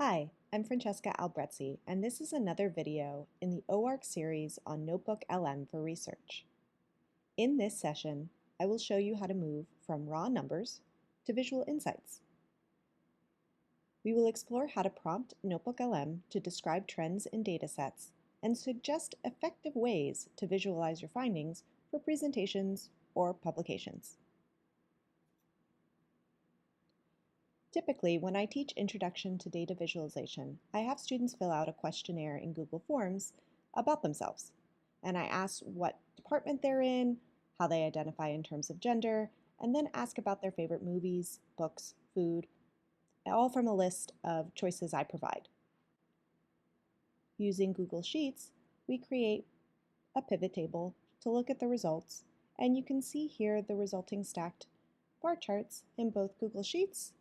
Hi, I'm Francesca Albrezzi, and this is another video in the OARC series on NotebookLM for research. In this session, I will show you how to move from raw numbers to visual insights. We will explore how to prompt NotebookLM to describe trends in datasets and suggest effective ways to visualize your findings for presentations or publications. Typically, when I teach Introduction to Data Visualization, I have students fill out a questionnaire in Google Forms about themselves. And I ask what department they're in, how they identify in terms of gender, and then ask about their favorite movies, books, food, all from a list of choices I provide. Using Google Sheets, we create a pivot table to look at the results, and you can see here the resulting stacked bar charts in both Google Sheets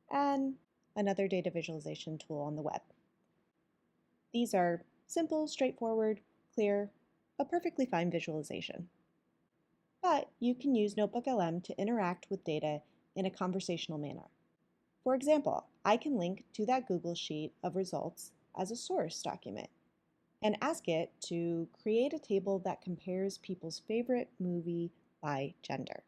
and another data visualization tool on the web. These are simple, straightforward, clear, a perfectly fine visualization. But you can use NotebookLM to interact with data in a conversational manner. For example, I can link to that Google Sheet of results as a source document and ask it to create a table that compares people's favorite movie by gender.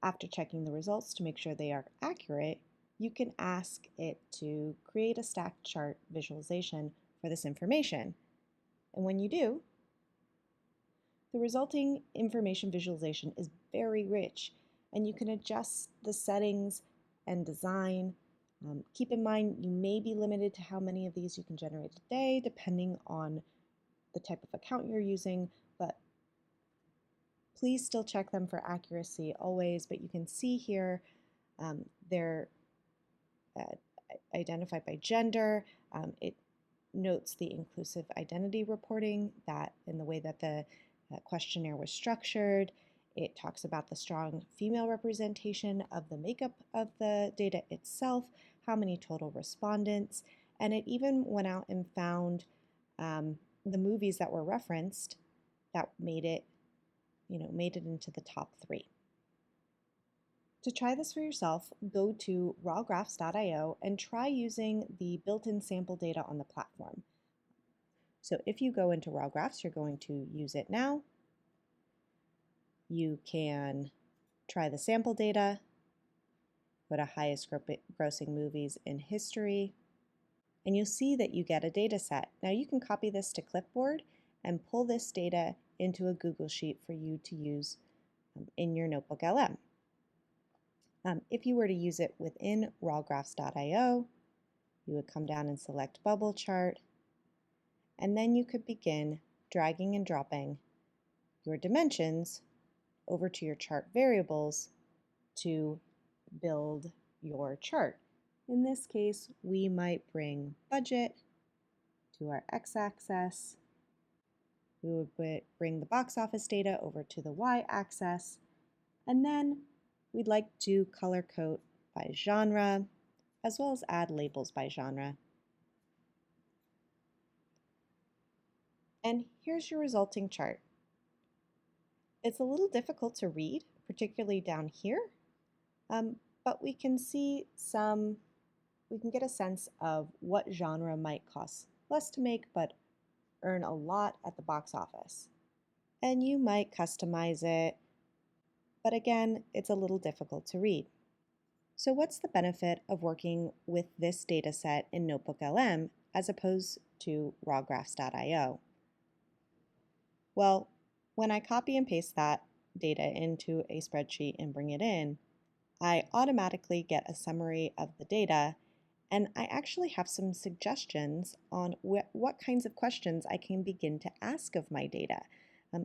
After checking the results to make sure they are accurate, you can ask it to create a stacked chart visualization for this information. And when you do, the resulting information visualization is very rich, and you can adjust the settings and design. Keep in mind, you may be limited to how many of these you can generate a day, depending on the type of account you're using, but please still check them for accuracy always. But you can see here they're identified by gender. It notes the inclusive identity reporting that in the way that the questionnaire was structured. It talks about the strong female representation of the makeup of the data itself, how many total respondents, and it even went out and found the movies that were referenced that made it into the top 3. To try this for yourself, go to rawgraphs.io and try using the built-in sample data on the platform. So if you go into Raw Graphs, you're going to use it now. You can try the sample data, go to highest grossing movies in history, and you'll see that you get a data set. Now you can copy this to clipboard and pull this data into a Google Sheet for you to use in your NotebookLM. If you were to use it within rawgraphs.io, you would come down and select bubble chart, and then you could begin dragging and dropping your dimensions over to your chart variables to build your chart. In this case, we might bring budget to our x-axis. We would bring the box office data over to the y-axis, and then we'd like to color code by genre, as well as add labels by genre. And here's your resulting chart. It's a little difficult to read, particularly down here, but we can get a sense of what genre might cost less to make, but earn a lot at the box office. And you might customize it, but again, it's a little difficult to read. So what's the benefit of working with this data set in NotebookLM as opposed to rawgraphs.io? Well, when I copy and paste that data into a spreadsheet and bring it in, I automatically get a summary of the data, and I actually have some suggestions on what kinds of questions I can begin to ask of my data.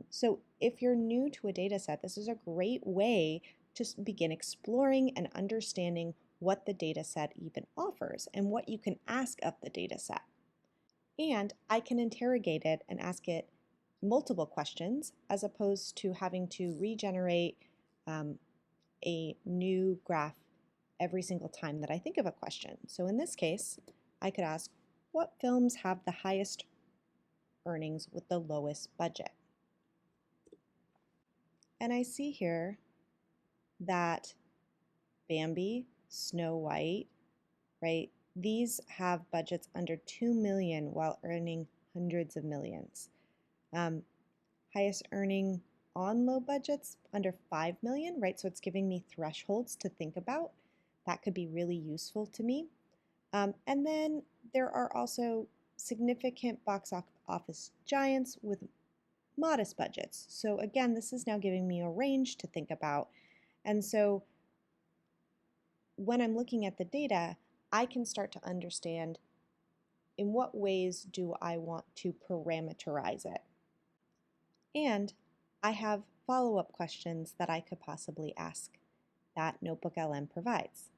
So if you're new to a data set, this is a great way to begin exploring and understanding what the data set even offers and what you can ask of the data set. And I can interrogate it and ask it multiple questions as opposed to having to regenerate a new graph every single time that I think of a question. So in this case, I could ask, what films have the highest earnings with the lowest budget? And I see here that Bambi Snow White, right? These have budgets under 2 million while earning hundreds of millions. Highest earning on low budgets under 5 million, right? So it's giving me thresholds to think about. That could be really useful to me. And then there are also significant box office giants with modest budgets. So again, this is now giving me a range to think about. And so when I'm looking at the data, I can start to understand in what ways do I want to parameterize it. And I have follow-up questions that I could possibly ask that NotebookLM provides.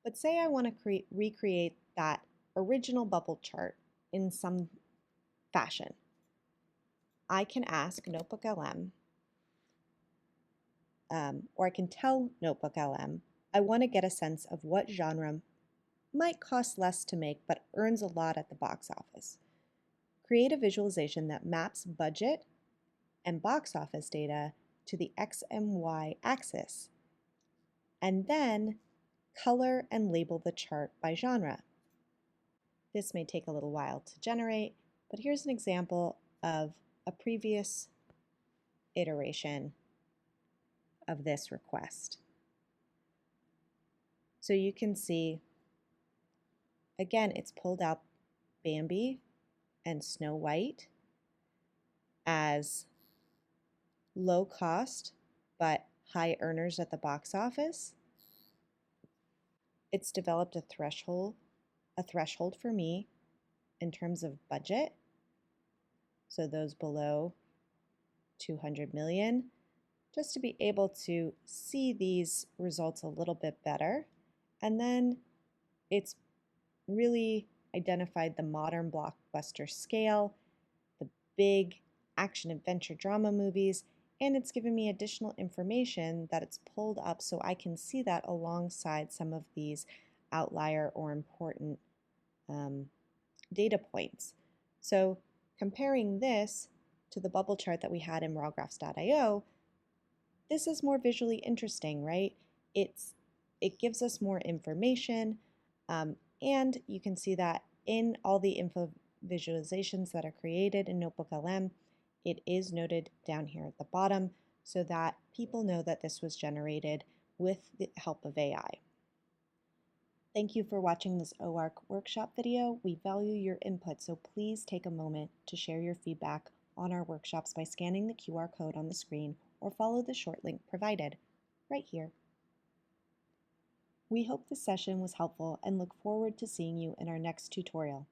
But say I want to recreate that original bubble chart in some fashion. I can ask NotebookLM, or I can tell NotebookLM, I want to get a sense of what genre might cost less to make but earns a lot at the box office. Create a visualization that maps budget and box office data to the X and Y axis, and then color and label the chart by genre. This may take a little while to generate, but here's an example of a previous iteration of this request. So you can see, again, it's pulled out Bambi and Snow White as low cost but high earners at the box office. It's developed a threshold for me in terms of budget. So those below 200 million, just to be able to see these results a little bit better. And then it's really identified the modern blockbuster scale, the big action adventure drama movies, and it's given me additional information that it's pulled up so I can see that alongside some of these outlier or important data points. So comparing this to the bubble chart that we had in rawgraphs.io, this is more visually interesting, right? It gives us more information, and you can see that in all the info visualizations that are created in NotebookLM, it is noted down here at the bottom so that people know that this was generated with the help of AI. Thank you for watching this OARC workshop video. We value your input, so please take a moment to share your feedback on our workshops by scanning the QR code on the screen or follow the short link provided right here. We hope this session was helpful and look forward to seeing you in our next tutorial.